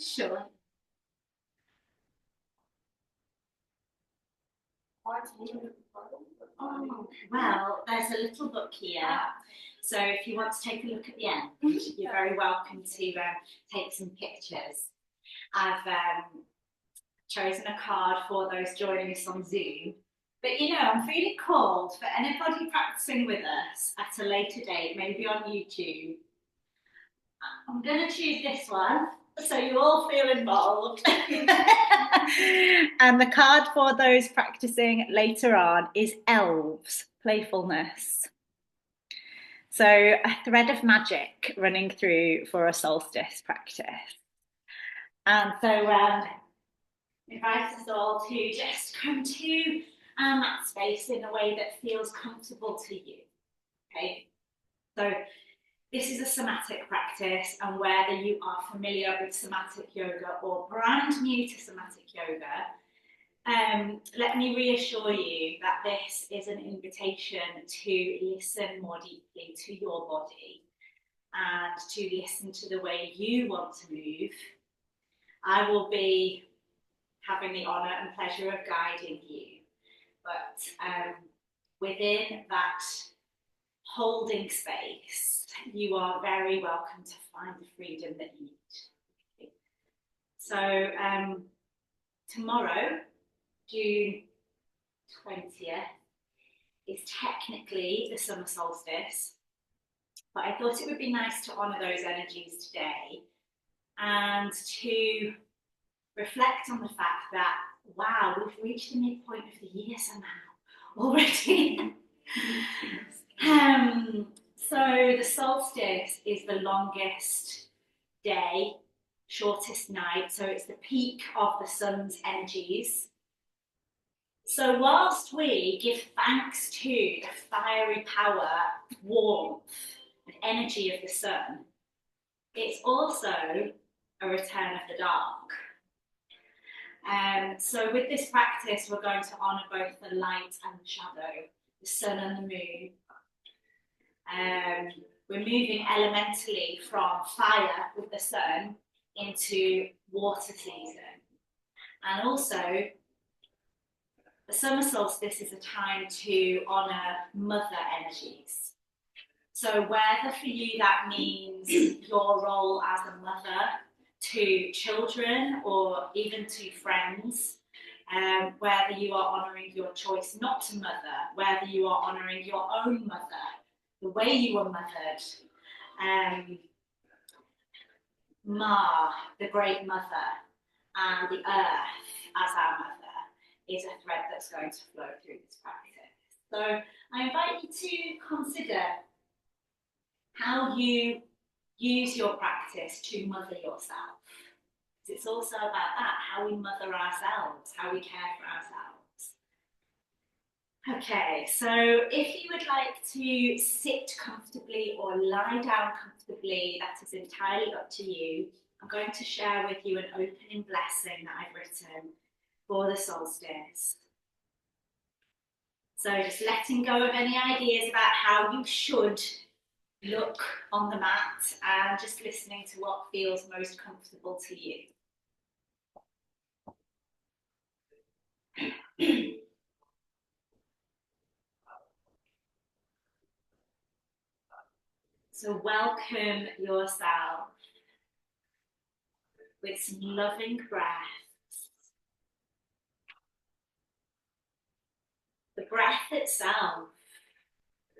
Sure. Oh, well, there's a little book here. So if you want to take a look at the end, you're very welcome to take some pictures. I've chosen a card for those joining us on Zoom. But you know, I'm feeling called for anybody practicing with us at a later date, maybe on YouTube. I'm going to choose this one, so you all feel involved. And the card for those practicing later on is elves, playfulness. So a thread of magic running through for a solstice practice. And so invite us all to just come to that space in a way that feels comfortable to you. Okay, so this is a somatic practice, and whether you are familiar with somatic yoga or brand new to somatic yoga, let me reassure you that this is an invitation to listen more deeply to your body and to listen to the way you want to move. I will be having the honour and pleasure of guiding you, but within that holding space, you are very welcome to find the freedom that you need. So tomorrow, June 20th, is technically the summer solstice, but I thought it would be nice to honour those energies today and to reflect on the fact that, wow, we've reached the midpoint of the year somehow already. So the solstice is the longest day, shortest night, so it's the peak of the sun's energies. So whilst we give thanks to the fiery power, warmth, and energy of the sun, it's also a return of the dark. So with this practice, we're going to honour both the light and the shadow, the sun and the moon. We're moving elementally from fire with the sun into water season. And also, the summer solstice is a time to honour mother energies. So whether for you that means your role as a mother to children or even to friends, whether you are honouring your choice not to mother, whether you are honouring your own mother, the way you were mothered, Ma, the great mother, and the earth as our mother is a thread that's going to flow through this practice. So I invite you to consider how you use your practice to mother yourself. It's also about that, how we mother ourselves, how we care for ourselves. Okay, so if you would like to sit comfortably or lie down comfortably, that is entirely up to you. I'm going to share with you an opening blessing that I've written for the solstice. So just letting go of any ideas about how you should look on the mat and just listening to what feels most comfortable to you. So welcome yourself with some loving breaths. The breath itself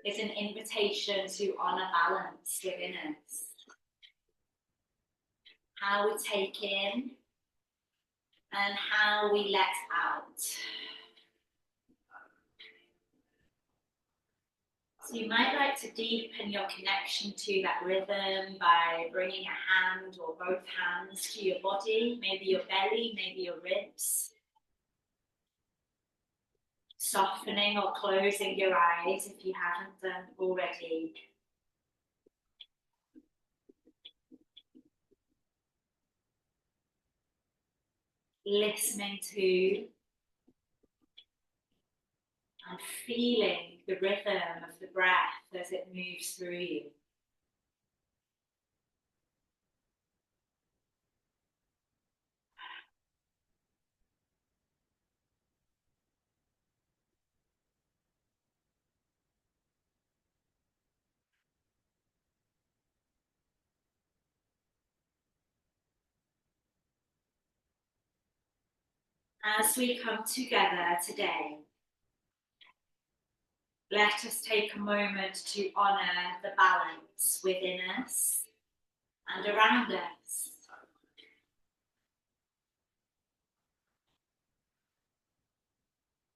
is an invitation to honour balance within us. How we take in and how we let out. So you might like to deepen your connection to that rhythm by bringing a hand or both hands to your body, maybe your belly, maybe your ribs. Softening or closing your eyes if you haven't done already. Listening to and feeling the rhythm of the breath as it moves through you. As we come together today, let us take a moment to honour the balance within us and around us.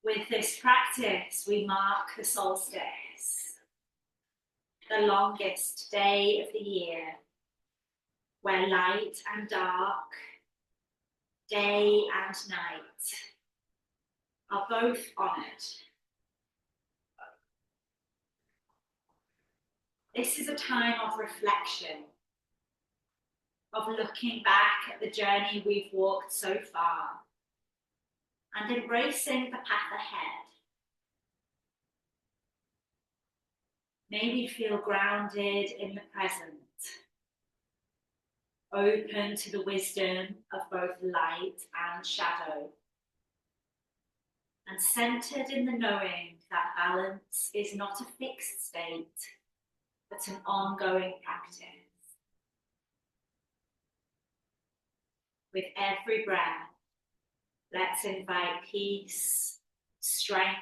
With this practice, we mark the solstice, the longest day of the year, where light and dark, day and night, are both honoured. This is a time of reflection, of looking back at the journey we've walked so far and embracing the path ahead. May we feel grounded in the present, open to the wisdom of both light and shadow, and centered in the knowing that balance is not a fixed state, but an ongoing practice. With every breath, let's invite peace, strength,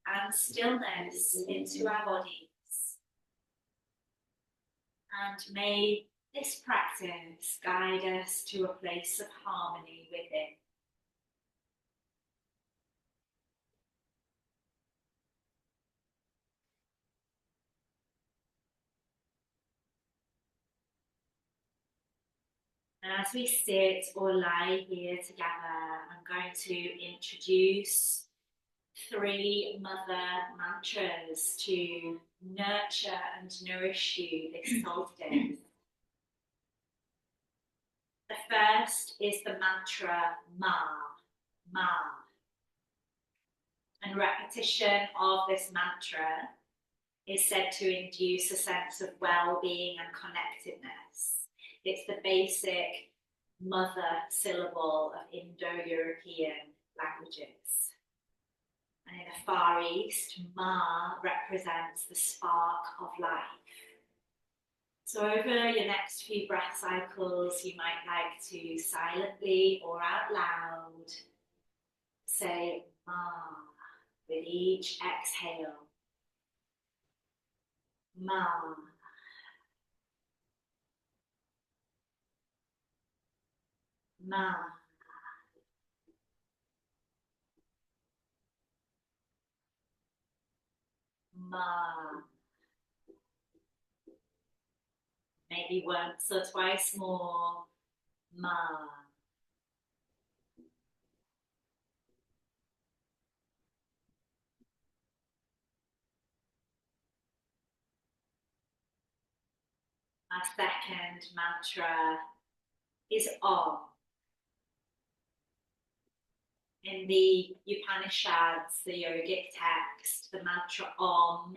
and stillness into our bodies. And may this practice guide us to a place of harmony within. As we sit or lie here together, I'm going to introduce 3 mother mantras to nurture and nourish you this solstice. The first is the mantra Ma, Ma. And repetition of this mantra is said to induce a sense of well-being and connectedness. It's the basic mother syllable of Indo-European languages. And in the Far East, Ma represents the spark of life. So over your next few breath cycles, you might like to silently or out loud say Ma with each exhale. Ma. Ma. Ma. Maybe once or twice more. Ma. Our second mantra is Om. In the Upanishads, the yogic text, the mantra Om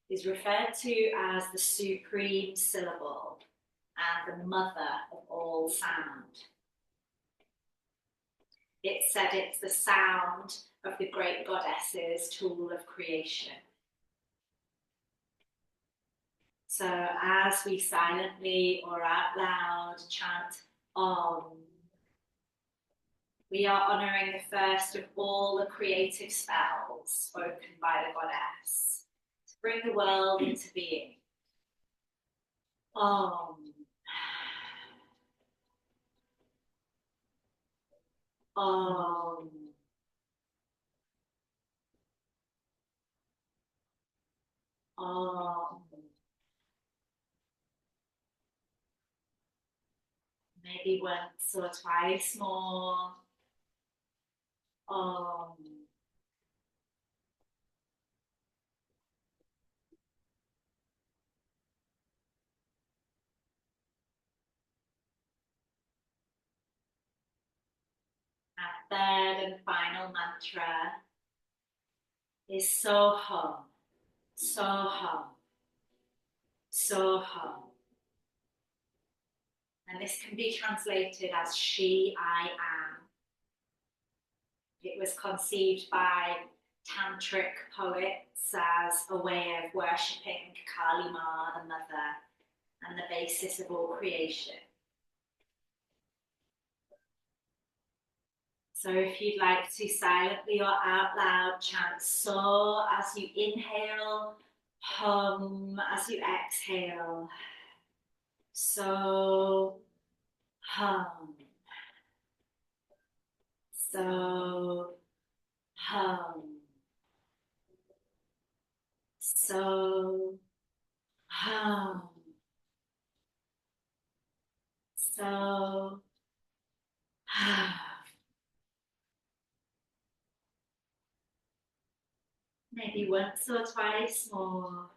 is referred to as the supreme syllable and the mother of all sound. It said it's the sound of the great goddess's tool of creation. So as we silently or out loud chant Om, we are honouring the first of all the creative spells spoken by the goddess to bring the world into being. Om. Om. Om. Maybe once or twice more. Om. Our third and final mantra is Soham. Soham. Soham. And this can be translated as she, I am. It was conceived by tantric poets as a way of worshipping Kali Ma, the mother, and the basis of all creation. So if you'd like to silently or out loud chant so as you inhale, hum as you exhale. So, hum. So, hum. So, hum. So, hum. Maybe once or twice more.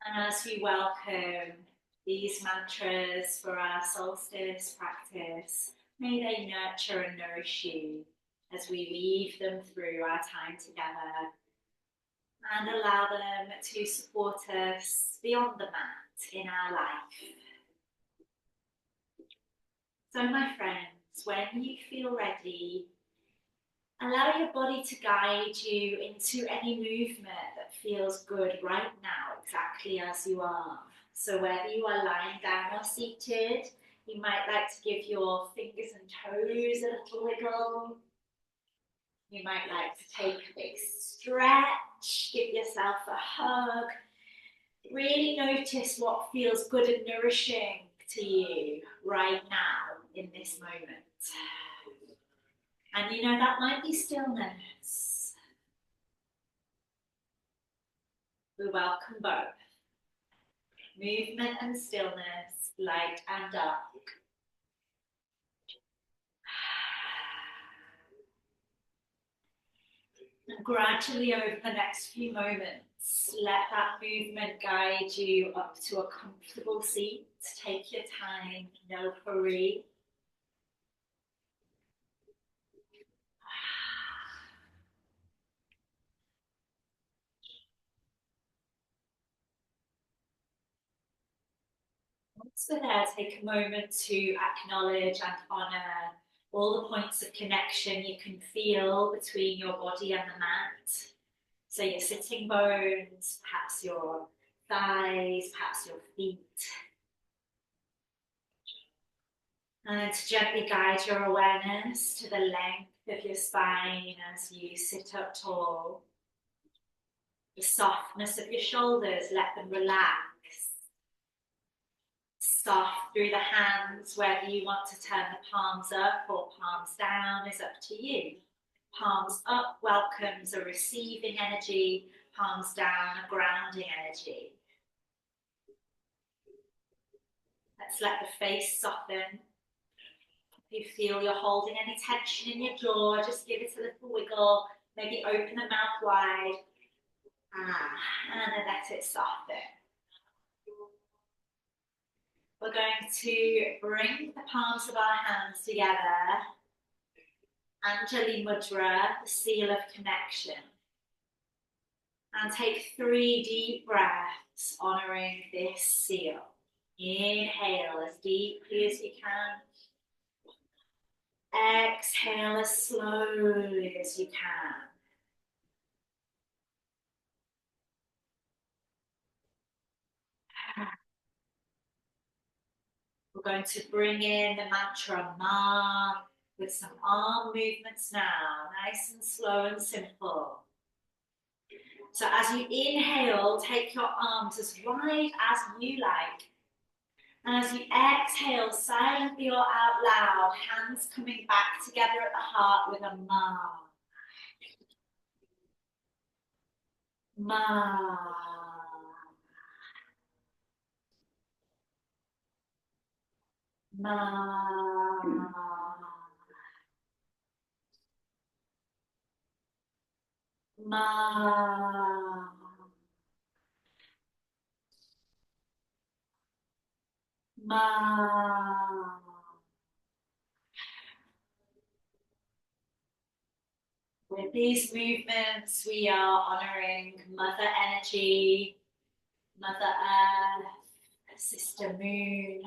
And as we welcome these mantras for our solstice practice, may they nurture and nourish you as we weave them through our time together and allow them to support us beyond the mat in our life. So, my friends, when you feel ready, allow your body to guide you into any movement that feels good right now, exactly as you are. So whether you are lying down or seated, you might like to give your fingers and toes a little wiggle. You might like to take a big stretch, give yourself a hug. Really notice what feels good and nourishing to you right now in this moment. And you know, that might be stillness. We welcome both. Movement and stillness, light and dark. And gradually over the next few moments, let that movement guide you up to a comfortable seat. Take your time, no hurry. Once we're there, take a moment to acknowledge and honour all the points of connection you can feel between your body and the mat. So your sitting bones, perhaps your thighs, perhaps your feet. And to gently guide your awareness to the length of your spine as you sit up tall. The softness of your shoulders, let them relax. Soft through the hands, whether you want to turn the palms up or palms down is up to you. Palms up welcomes a receiving energy, palms down a grounding energy. Let's let the face soften. If you feel you're holding any tension in your jaw, just give it a little wiggle. Maybe open the mouth wide. And then let it soften. We're going to bring the palms of our hands together. Anjali Mudra, the seal of connection. And take 3 deep breaths, honoring this seal. Inhale as deeply as you can. Exhale as slowly as you can. We're going to bring in the mantra Ma with some arm movements now, nice and slow and simple. So as you inhale, take your arms as wide as you like. And as you exhale, silently or out loud, hands coming back together at the heart with a Ma. Ma. Ma. Ma. Ma. With these movements, we are honoring Mother Energy, Mother Earth, Sister Moon.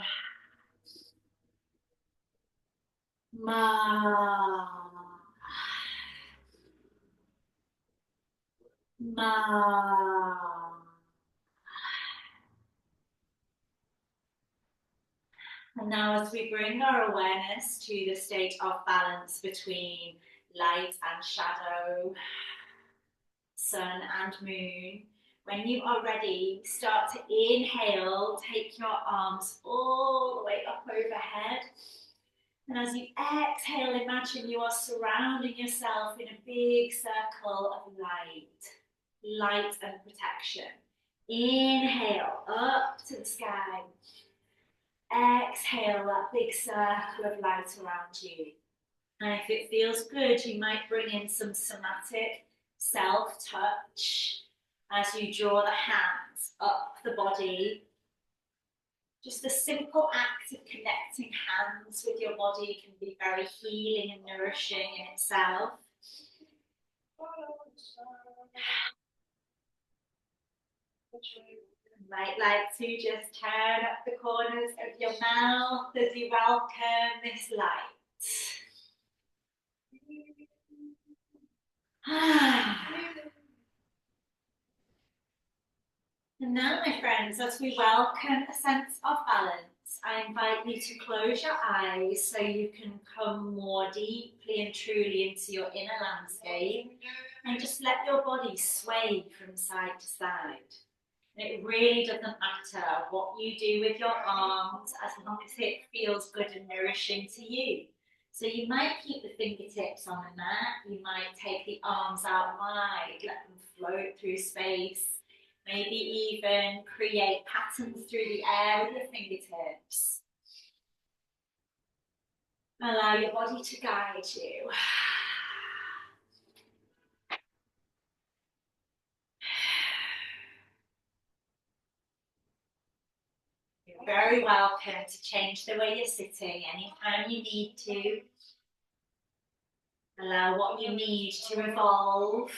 Ma. Ma. And now as we bring our awareness to the state of balance between light and shadow, sun and moon, when you are ready, start to inhale, take your arms all the way up overhead. And as you exhale, imagine you are surrounding yourself in a big circle of light and protection. Inhale, up to the sky. Exhale, that big circle of light around you. And if it feels good, you might bring in some somatic self-touch as you draw the hands up the body. Just the simple act of connecting hands with your body can be very healing and nourishing in itself. You might like to just turn up the corners of your mouth as you welcome this light. And now, my friends, as we welcome a sense of balance, I invite you to close your eyes so you can come more deeply and truly into your inner landscape and just let your body sway from side to side. And it really doesn't matter what you do with your arms as long as it feels good and nourishing to you. So you might keep the fingertips on the mat, you might take the arms out wide, let them float through space. Maybe even create patterns through the air with your fingertips. Allow your body to guide you. You're very welcome to change the way you're sitting anytime you need to. Allow what you need to evolve.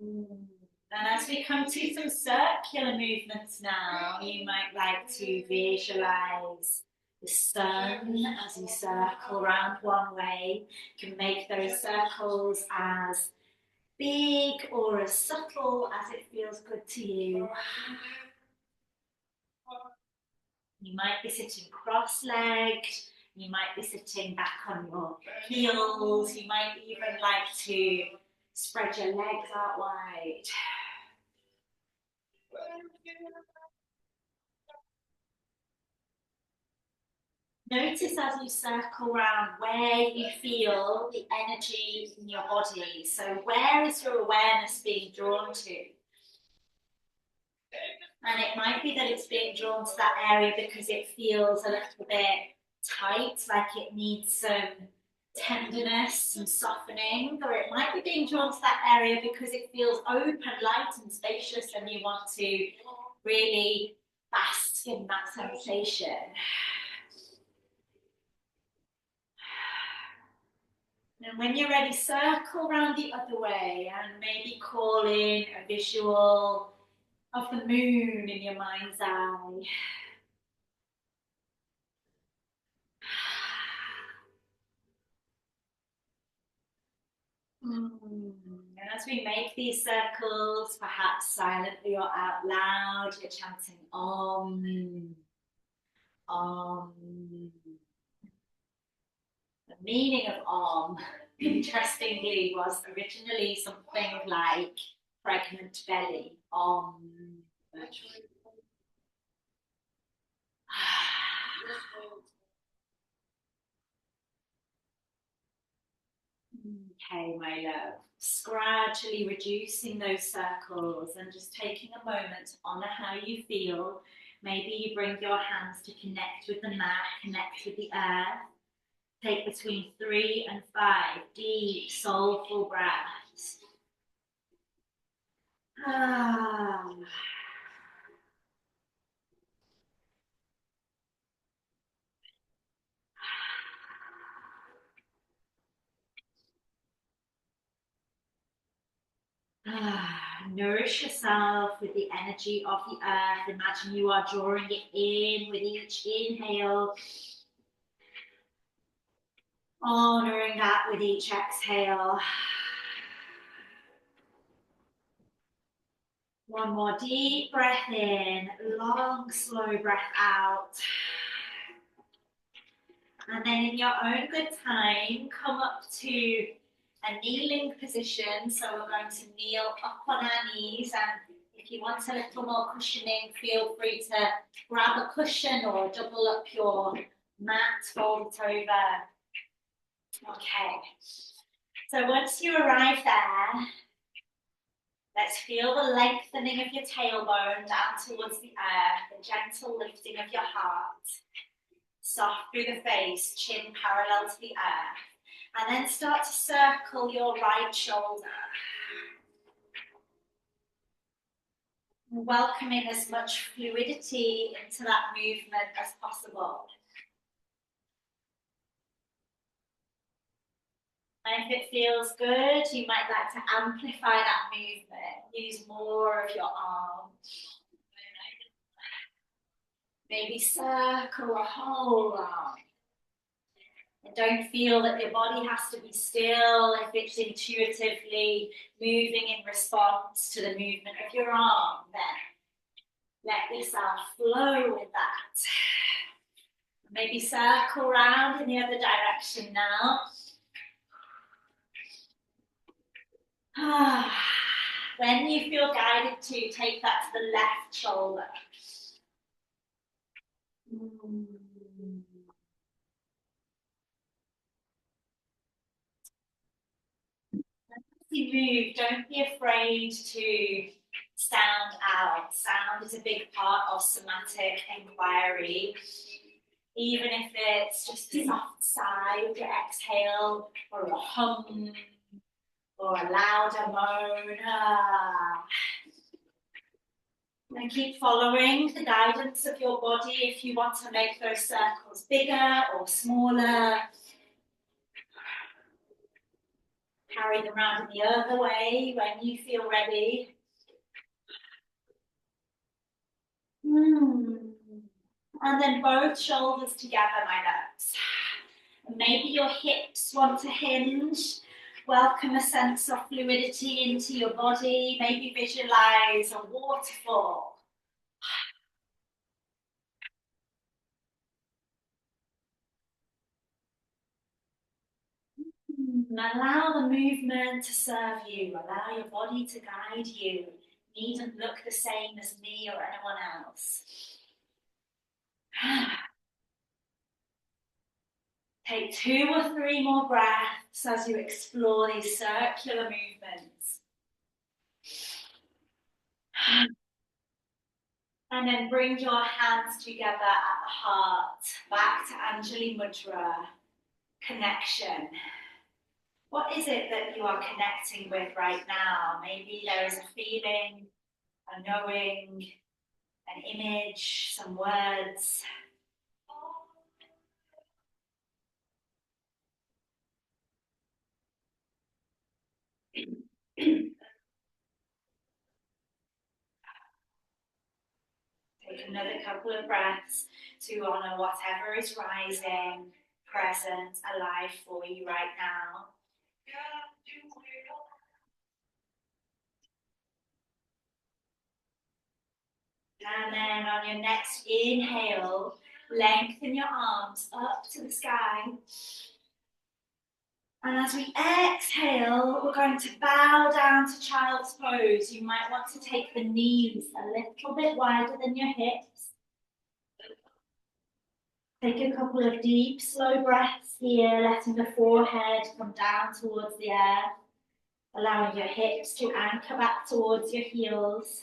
And as we come to some circular movements now, you might like to visualize the sun as you circle around one way. You can make those circles as big or as subtle as it feels good to you. You might be sitting cross-legged. You might be sitting back on your heels. You might even like to spread your legs out wide. Notice as you circle around where you feel the energy in your body. So where is your awareness being drawn to? And it might be that it's being drawn to that area because it feels a little bit tight, like it needs some tenderness, some softening, or it might be being drawn to that area because it feels open, light and spacious and you want to really bask in that sensation. And when you're ready, circle around the other way and maybe call in a visual of the moon in your mind's eye. And as we make these circles, perhaps silently or out loud, you're chanting Om, Om. The meaning of Om, interestingly, was originally something like pregnant belly. Om. Okay, my love. Gradually reducing those circles and just taking a moment to honor how you feel. Maybe you bring your hands to connect with the mat, connect with the earth. Take between 3 and 5 deep, soulful breaths. Nourish yourself with the energy of the earth. Imagine you are drawing it in with each inhale. Honoring that with each exhale. One more deep breath in, long, slow breath out. And then in your own good time, come up to a kneeling position. So we're going to kneel up on our knees, and if you want a little more cushioning, feel free to grab a cushion or double up your mat, fold it over. Okay. So once you arrive there, let's feel the lengthening of your tailbone down towards the earth, the gentle lifting of your heart. Soft through the face, chin parallel to the earth. And then start to circle your right shoulder. Welcoming as much fluidity into that movement as possible. And if it feels good, you might like to amplify that movement. Use more of your arm. Maybe circle a whole arm. And don't feel that your body has to be still if it's intuitively moving in response to the movement of your arm. Then let yourself flow with that. Maybe circle around in the other direction now. When you feel guided to, take that to the left shoulder. As you move, don't be afraid to sound out. Sound is a big part of somatic inquiry. Even if it's just a soft sigh with your exhale, or a hum, or a louder moan. And keep following the guidance of your body if you want to make those circles bigger or smaller. Carry them around in the other way when you feel ready. And then both shoulders together, my loves. Maybe your hips want to hinge. Welcome a sense of fluidity into your body. Maybe visualize a waterfall. Allow the movement to serve you. Allow your body to guide you. You needn't look the same as me or anyone else. Take 2 or 3 more breaths as you explore these circular movements. And then bring your hands together at the heart, back to Anjali Mudra, connection. What is it that you are connecting with right now? Maybe there is a feeling, a knowing, an image, some words. Take another couple of breaths to honor whatever is rising, present, alive for you right now. And then on your next inhale, lengthen your arms up to the sky. And as we exhale, we're going to bow down to child's pose. You might want to take the knees a little bit wider than your hips. Take a couple of deep, slow breaths here, letting the forehead come down towards the earth, allowing your hips to anchor back towards your heels.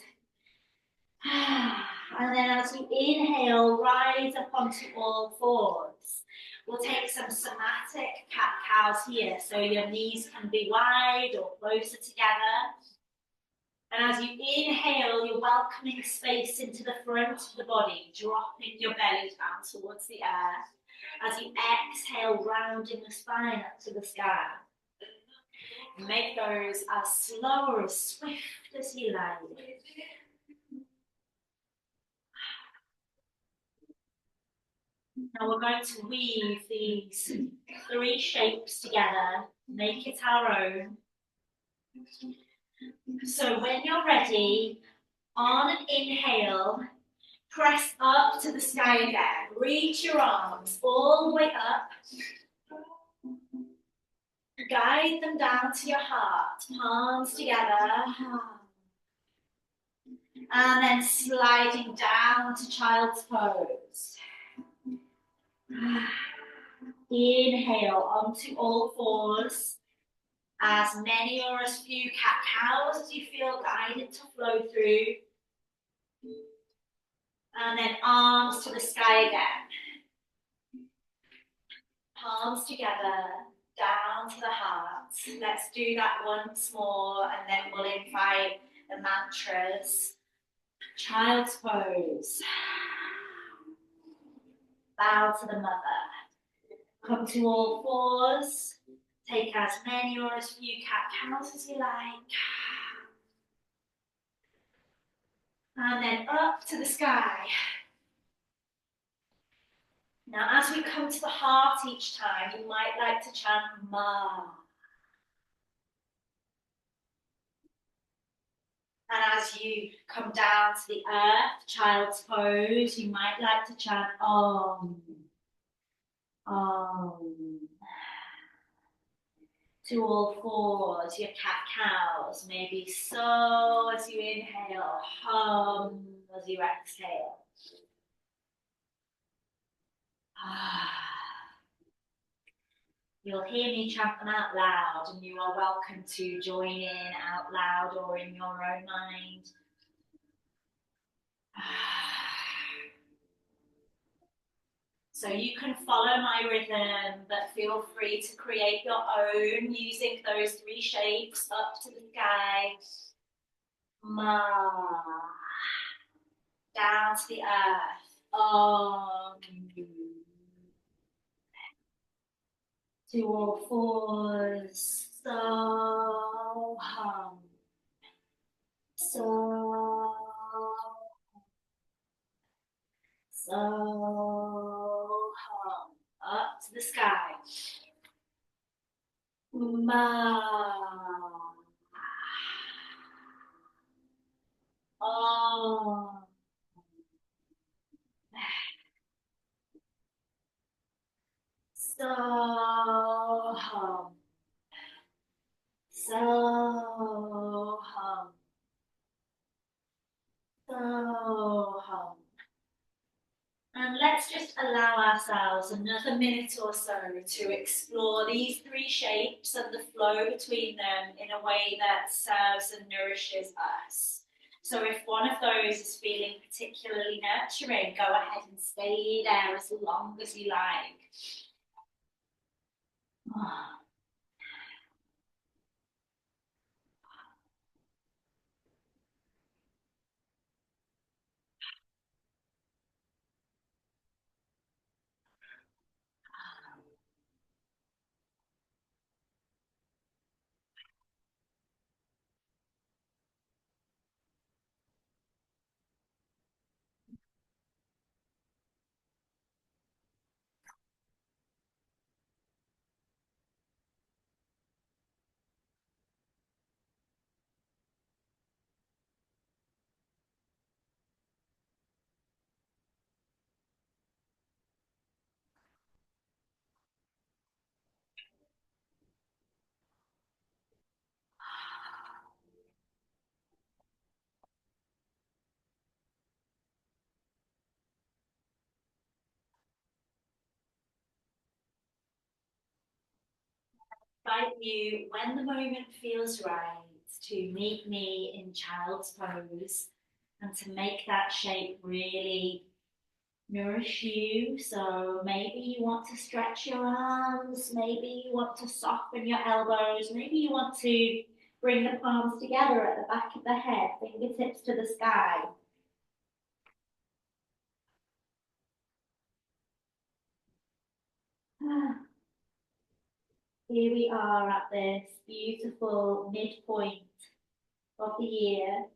And then as you inhale, rise up onto all fours. We'll take some somatic cat-cows here, so your knees can be wide or closer together. And as you inhale, you're welcoming space into the front of the body, dropping your belly down towards the earth. As you exhale, rounding the spine up to the sky. Make those as slow or as swift as you like. Now we're going to weave these 3 shapes together, make it our own. So when you're ready, On an inhale, press up to the sky again. Reach your arms all the way up. Guide them down to your heart, palms together. And then sliding down to child's pose. Inhale onto all fours. As many or as few cat-cows as you feel guided to flow through. And then arms to the sky again. Palms together, down to the heart. Let's do that once more, and then we'll invite the mantras. Child's pose. Bow to the mother. Come to all fours. Take as many or as few cat-cows as you like. And then up to the sky. Now, as we come to the heart each time, you might like to chant Ma. And as you come down to the earth, child's pose, you might like to chant Om. Om. To all fours, your cat-cows, maybe so as you inhale, hum as you exhale. You'll hear me chant them out loud, and you are welcome to join in out loud or in your own mind. So you can follow my rhythm, but feel free to create your own using those three shapes up to the sky. Ma. Down to the earth. Om. To all fours. So hum. So hum. Up to the sky. Ma. Om. So hum. So hum. So hum. And let's just allow ourselves another minute or so to explore these three shapes and the flow between them in a way that serves and nourishes us. So if one of those is feeling particularly nurturing, go ahead and stay there as long as you like. Invite you, when the moment feels right, to meet me in child's pose and to make that shape really nourish you. So maybe you want to stretch your arms, maybe you want to soften your elbows, maybe you want to bring the palms together at the back of the head, fingertips to the sky. Here we are at this beautiful midpoint of the year.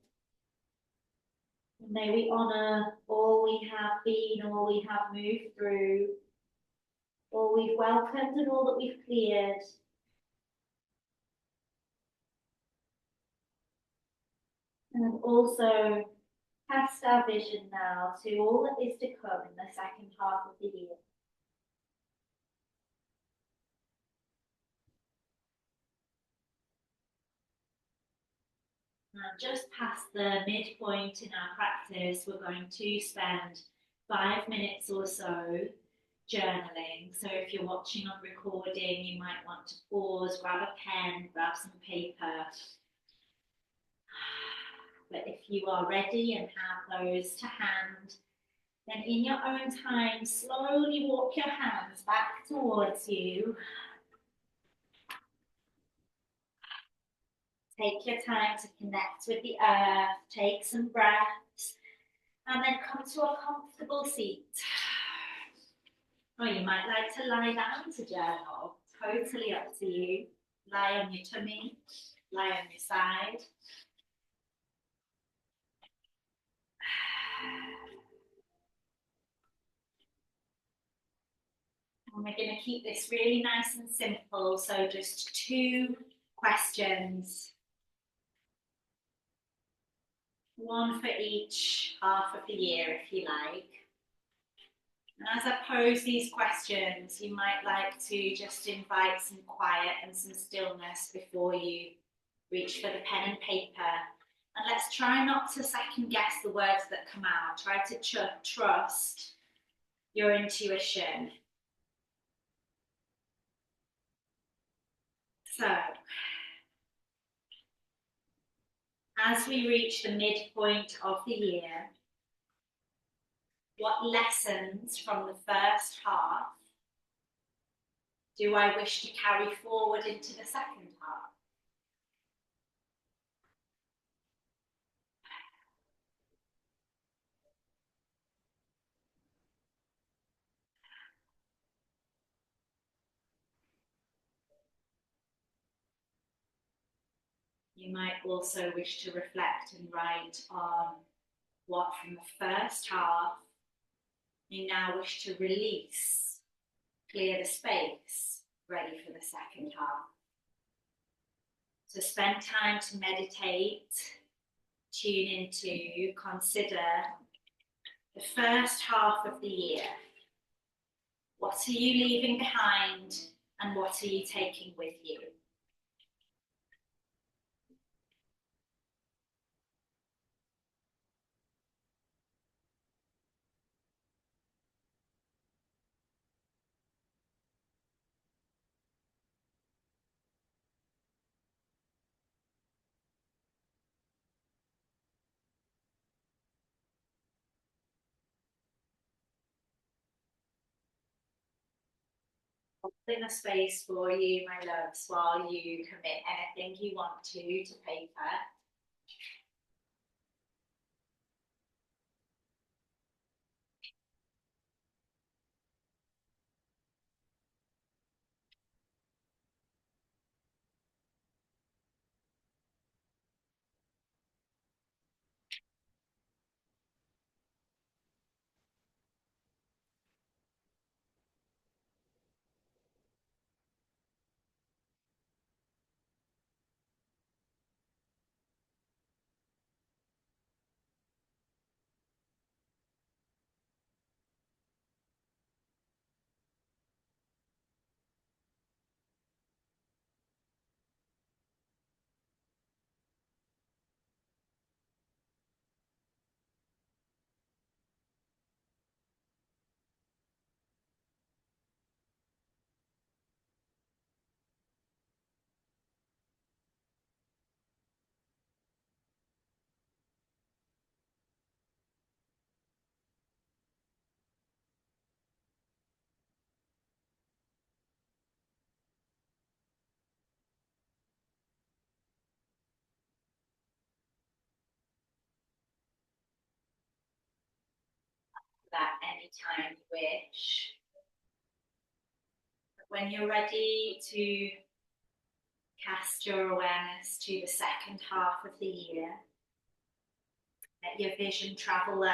May we honour all we have been, all we have moved through, all we've welcomed and all that we've cleared. And also Cast our vision now to all that is to come in the second half of the year. Now, just past the midpoint in our practice, we're going to spend 5 minutes or so journaling. So if you're watching on recording, you might want to pause, grab a pen, grab some paper. But if you are ready and have those to hand, then in your own time, slowly walk your hands back towards you. Take your time to connect with the earth, take some breaths, and then come to a comfortable seat. Or you might like to lie down to journal, totally up to you. Lie on your tummy, lie on your side. And we're going to keep this really nice and simple, so just 2 questions. One for each half of the year, if you like. And as I pose these questions, you might like to just invite some quiet and some stillness before you reach for the pen and paper. And let's try not to second guess the words that come out. Try to trust your intuition. So, as we reach the midpoint of the year, what lessons from the first half do I wish to carry forward into the second half? You might also wish to reflect and write on what from the first half you now wish to release, clear the space, ready for the second half. So spend time to meditate, tune into, consider the first half of the year. What are you leaving behind and what are you taking with you? In a space for you, my loves, while you commit anything you want to paper. That anytime you wish. But when you're ready to cast your awareness to the second half of the year, let your vision travel there.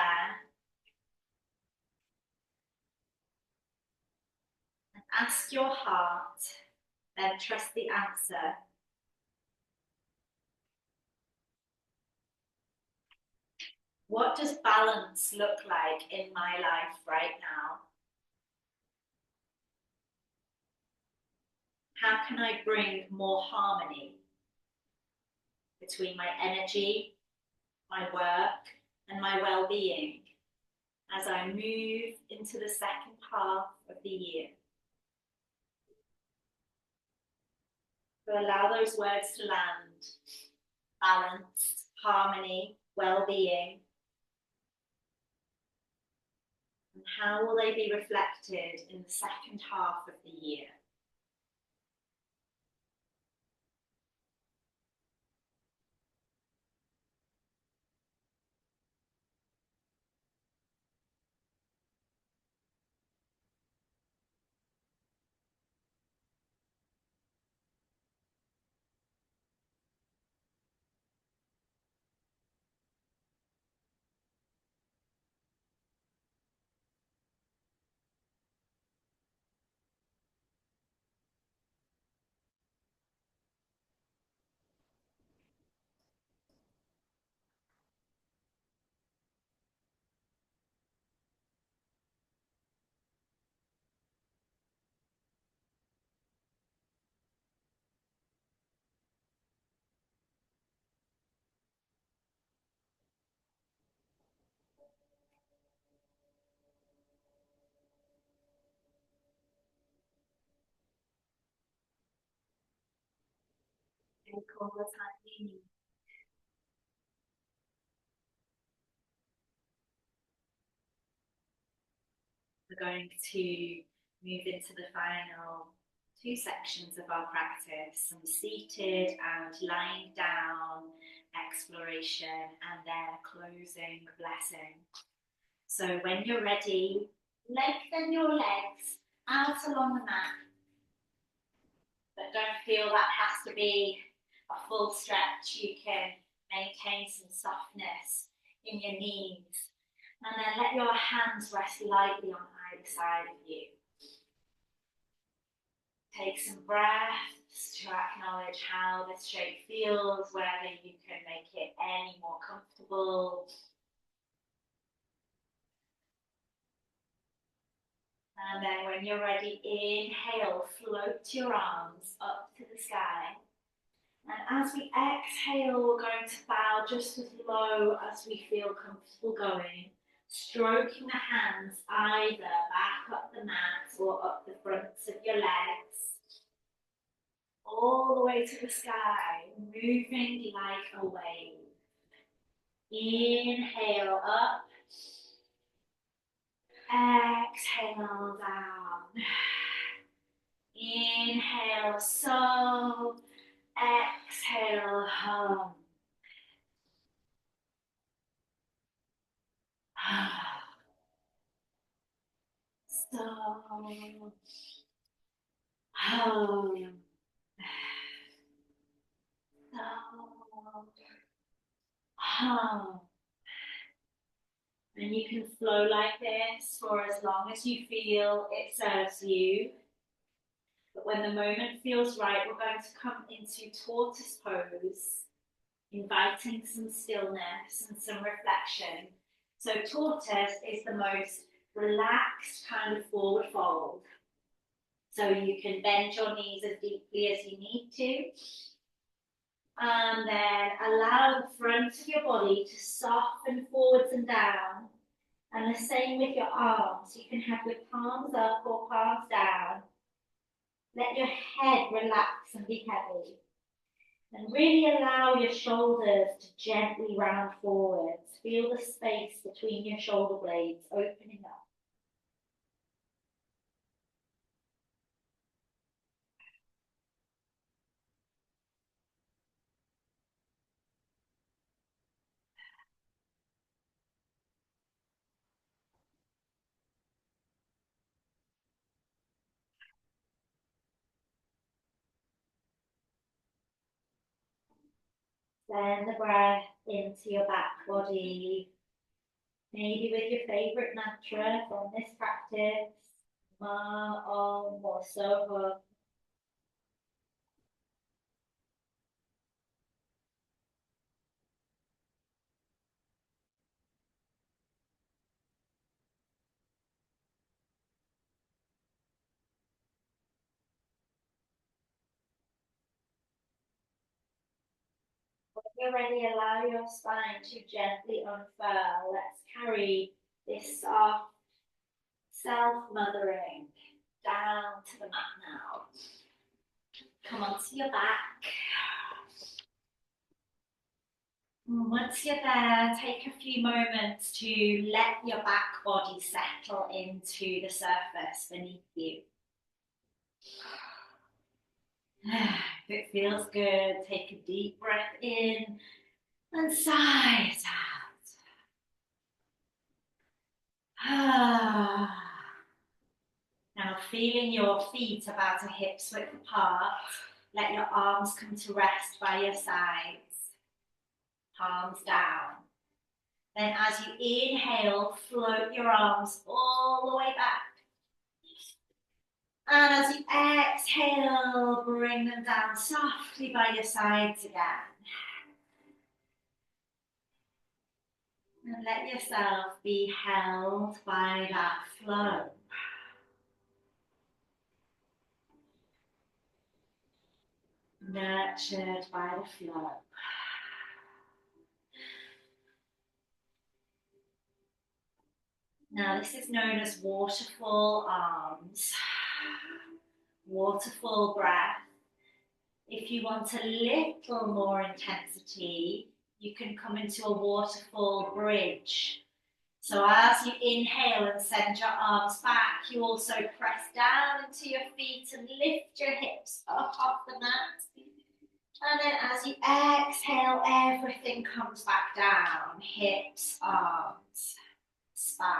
And ask your heart, then trust the answer. 'Cause What does balance look like in my life right now? How can I bring more harmony between my energy, my work, and my well-being as I move into the second half of the year? So allow those words to land. Balance, harmony, well-being. And how will they be reflected in the second half of the year? Take all the time you need. We're going to move into the final two sections of our practice, some seated and lying down exploration, and then a closing blessing. So when you're ready, lengthen your legs out along the mat, but don't feel that has to be a full stretch. You can maintain some softness in your knees, and then let your hands rest lightly on either side of you. Take some breaths to acknowledge how this shape feels, whether you can make it any more comfortable. And then when you're ready, inhale, float your arms up to the sky. And as we exhale, we're going to bow just as low as we feel comfortable going, stroking the hands either back up the mat or up the fronts of your legs, all the way to the sky, moving like a wave. Inhale up, exhale down. Inhale, so, exhale, hum. So, hum. So, hum. And you can flow like this for as long as you feel it serves you. But when the moment feels right, we're going to come into tortoise pose, inviting some stillness and some reflection. So tortoise is the most relaxed kind of forward fold. So you can bend your knees as deeply as you need to. And then allow the front of your body to soften forwards and down. And the same with your arms. You can have your palms up or palms down. Let your head relax and be heavy. And really allow your shoulders to gently round forwards. Feel the space between your shoulder blades opening up. Send the breath into your back body. Maybe with your favorite mantra from this practice. Ma, Om, or Soho. You're ready, allow your spine to gently unfurl. Let's carry this soft self-mothering down to the mat now. Come onto your back. And once you're there, take a few moments to let your back body settle into the surface beneath you. If it feels good, take a deep breath in and sigh it out. Now feeling your feet about a hip's width apart, let your arms come to rest by your sides, palms down. Then as you inhale, float your arms all the way back. And as you exhale, bring them down softly by your sides again. And let yourself be held by that flow. Nurtured by the flow. Now this is known as waterfall arms, waterfall breath. If you want a little more intensity, you can come into a waterfall bridge. So as you inhale and send your arms back, you also press down into your feet and lift your hips up off the mat. And then as you exhale, everything comes back down. Hips, arms, spine.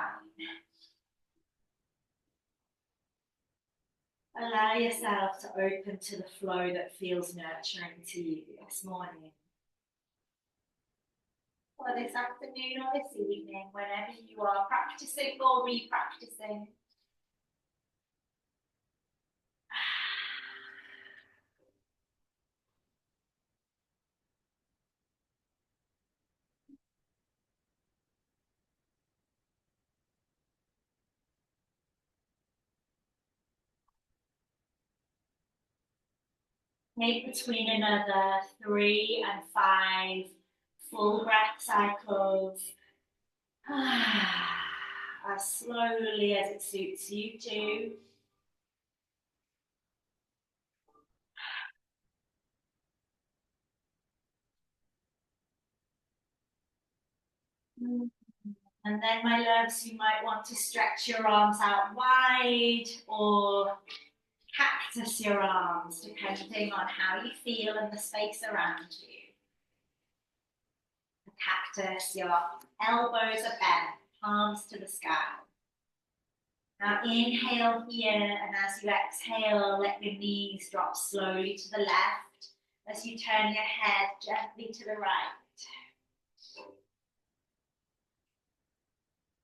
Allow yourself to open to the flow that feels nurturing to you this morning. Or this afternoon or this evening, whenever you are practicing or re-practicing. Take between another 3 and 5 full breath cycles. As slowly as it suits you to. And then, my loves, you might want to stretch your arms out wide or cactus your arms, depending on how you feel and the space around you. The cactus, your elbows are bent, palms to the sky. Now inhale here, and as you exhale, let your knees drop slowly to the left as you turn your head gently to the right.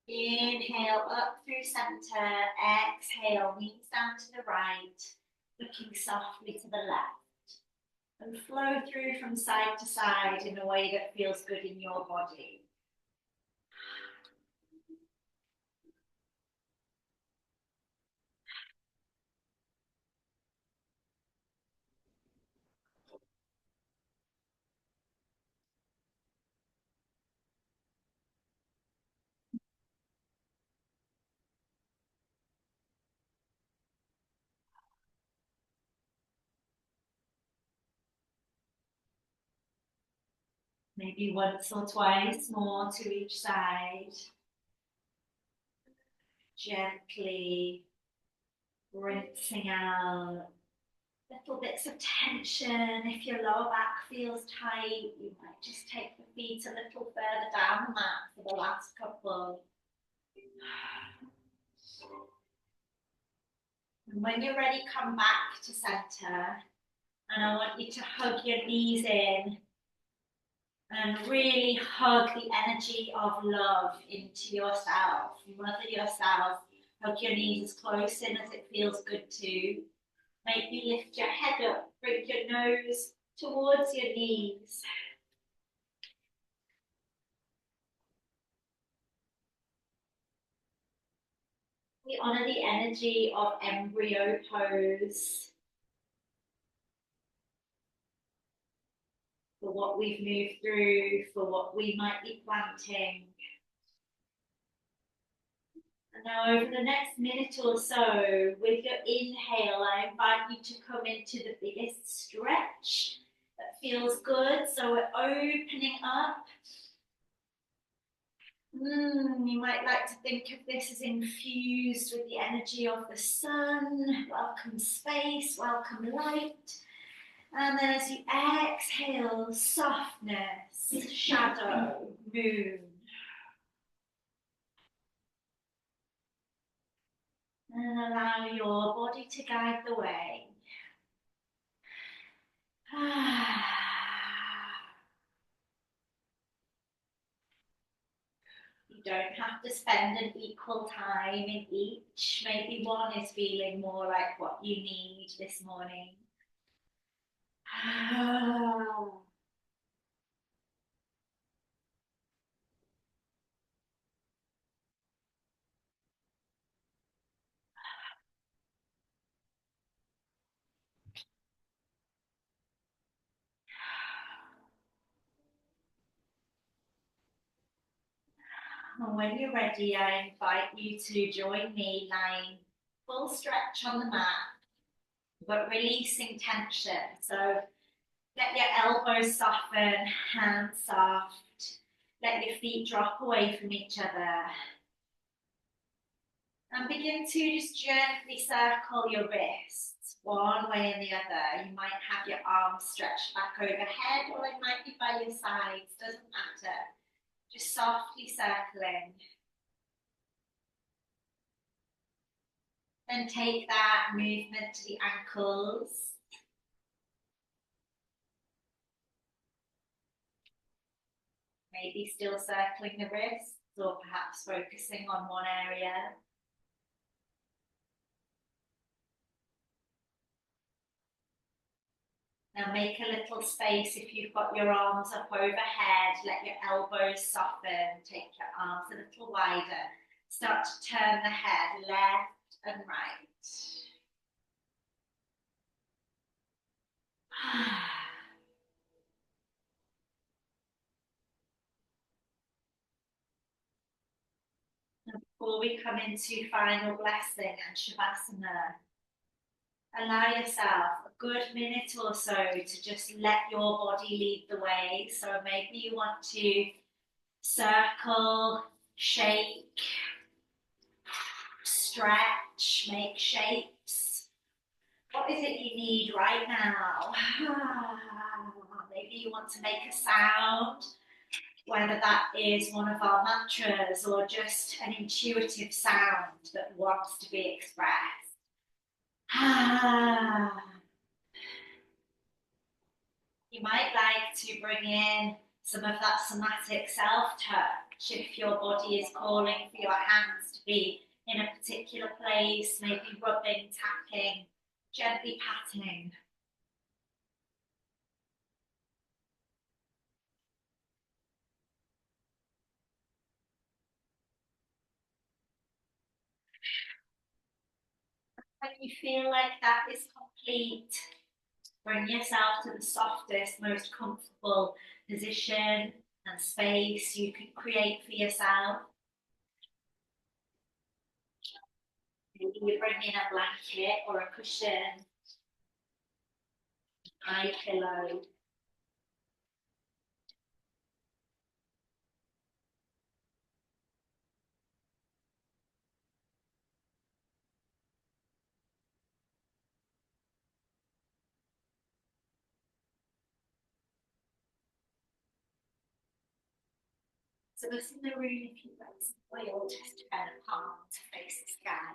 Inhale up through center, exhale, knees down to the right, looking softly to the left. And flow through from side to side in a way that feels good in your body. Maybe once or twice more to each side. Gently rinsing out little bits of tension. If your lower back feels tight, you might just take the feet a little further down the mat for the last couple. And when you're ready, come back to center. And I want you to hug your knees in and really hug the energy of love into yourself. Mother yourself. Hug your knees as close in as it feels good to. Maybe lift your head up, bring your nose towards your knees. We honor the energy of embryo pose. for what we've moved through, for what we might be planting. And now over the next minute or so, with your inhale, I invite you to come into the biggest stretch that feels good. So we're opening up. You might like to think of this as infused with the energy of the sun. Welcome space, welcome light. And then as you exhale, softness, shadow, moon. And allow your body to guide the way. You don't have to spend an equal time in each. Maybe one is feeling more like what you need this morning. And when you're ready, I invite you to join me lying full stretch on the mat, but releasing tension. So let your elbows soften, hands soft. Let your feet drop away from each other. And begin to just gently circle your wrists one way and the other. You might have your arms stretched back overhead, or they might be by your sides, doesn't matter. Just softly circling. Then take that movement to the ankles. Maybe still circling the wrists, or perhaps focusing on one area. Now make a little space if you've got your arms up overhead. Let your elbows soften. Take your arms a little wider. Start to turn the head left and right. And before we come into final blessing and Shavasana, allow yourself a good minute or so to just let your body lead the way. So maybe you want to circle, shake, stretch, make shapes. What is it you need right now? Maybe you want to make a sound, whether that is one of our mantras or just an intuitive sound that wants to be expressed. You might like to bring in some of that somatic self-touch if your body is calling for your hands to be in a particular place, maybe rubbing, tapping, gently patting. When you feel like that is complete, bring yourself to the softest, most comfortable position and space you can create for yourself. Maybe you bring in a blanket or a cushion, eye pillow. So us in the room, if you'd like some oil, just turn a palm to face the sky.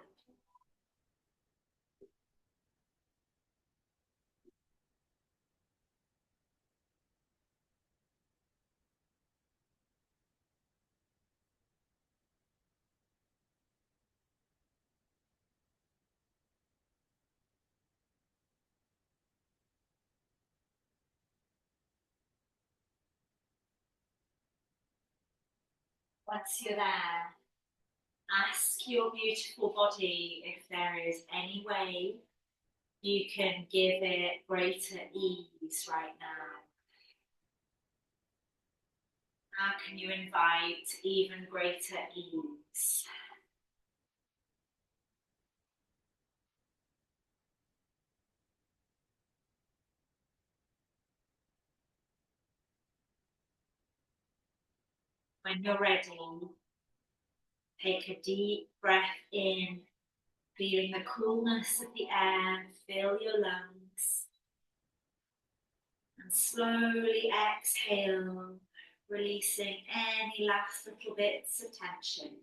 Once you're there, ask your beautiful body if there is any way you can give it greater ease right now. How can you invite even greater ease? When you're ready, take a deep breath in, feeling the coolness of the air fill your lungs. And slowly exhale, releasing any last little bits of tension.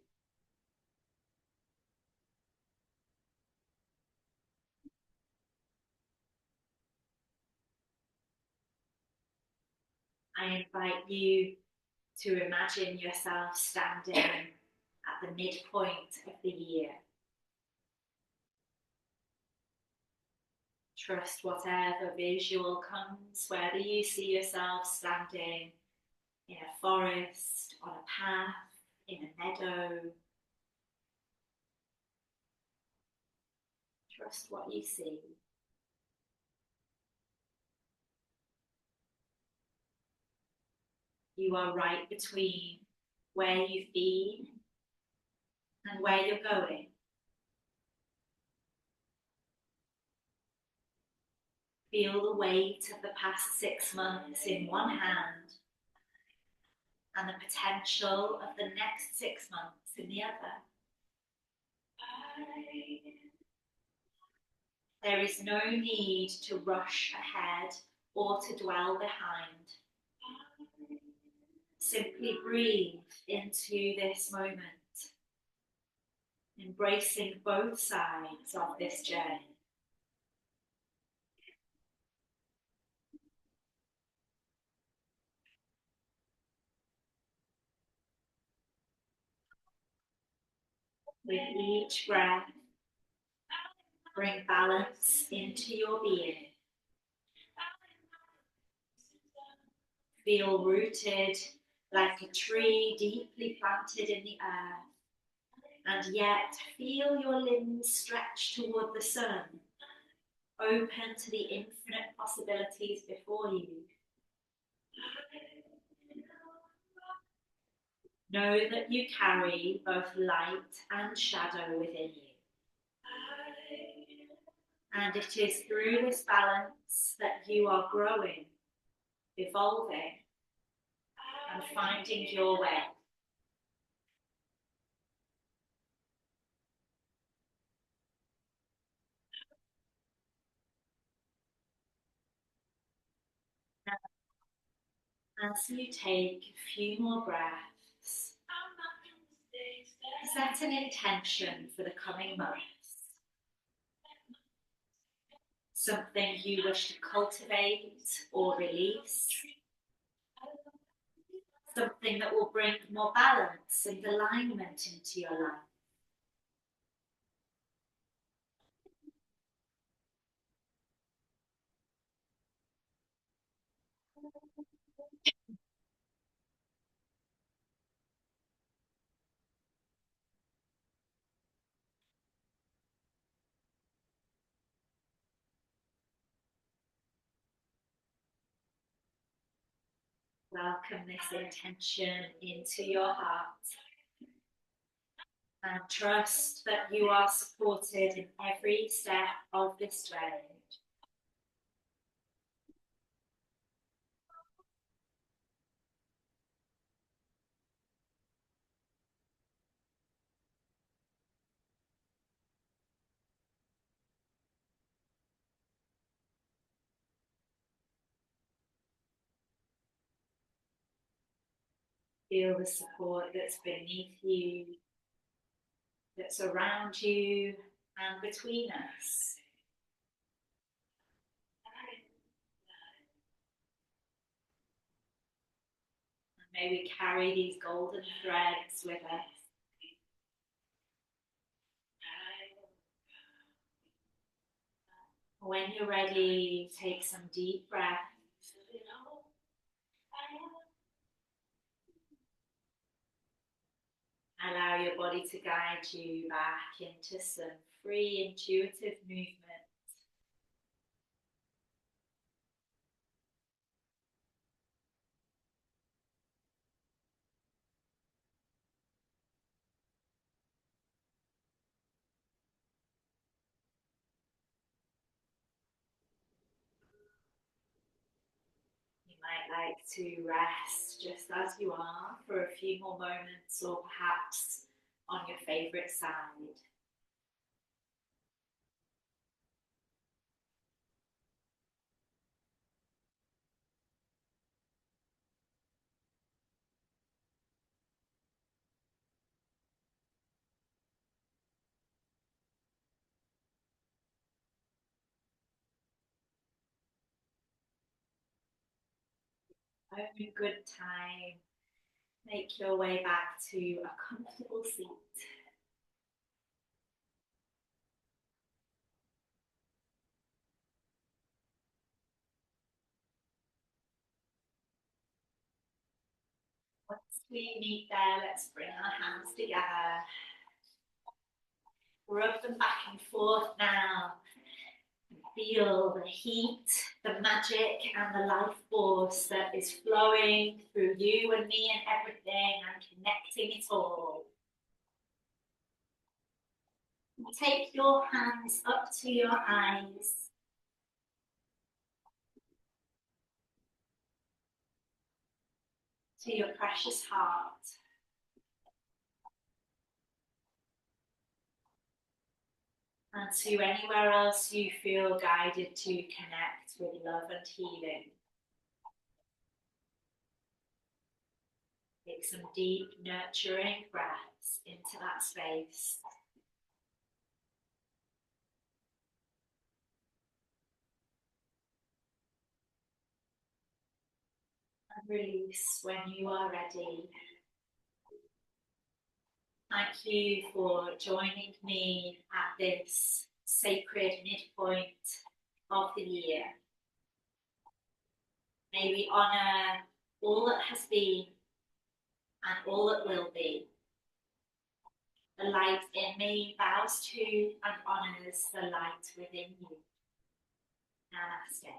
I invite you to imagine yourself standing at the midpoint of the year. Trust whatever visual comes, whether you see yourself standing in a forest, on a path, in a meadow. Trust what you see. You are right between where you've been and where you're going. Feel the weight of the past 6 months in one hand and the potential of the next 6 months in the other. There is no need to rush ahead or to dwell behind. Simply breathe into this moment, embracing both sides of this journey. With each breath, bring balance into your being. Feel rooted like a tree deeply planted in the earth, and yet feel your limbs stretch toward the sun, open to the infinite possibilities before you. Know that you carry both light and shadow within you. And it is through this balance that you are growing, evolving, and finding your way. As you take a few more breaths, set an intention for the coming months. Something you wish to cultivate or release. Something that will bring more balance and alignment into your life. Welcome this intention into your heart and trust that you are supported in every step of this journey. Feel the support that's beneath you, that's around you and between us. And may we carry these golden threads with us. When you're ready, take some deep breaths. Allow your body to guide you back into some free, intuitive movement. like to rest just as you are for a few more moments, or perhaps on your favorite side. Have a good time. Make your way back to a comfortable seat. Once we meet there, let's bring our hands together. Rub them back and forth now. Feel the heat, the magic, and the life force that is flowing through you and me and everything, and connecting it all. Take your hands up to your eyes. To your precious heart. And to anywhere else you feel guided to connect with love and healing. Take some deep, nurturing breaths into that space. And release when you are ready. Thank you for joining me at this sacred midpoint of the year. May we honour all that has been and all that will be. The light in me bows to and honours the light within you. Namaste.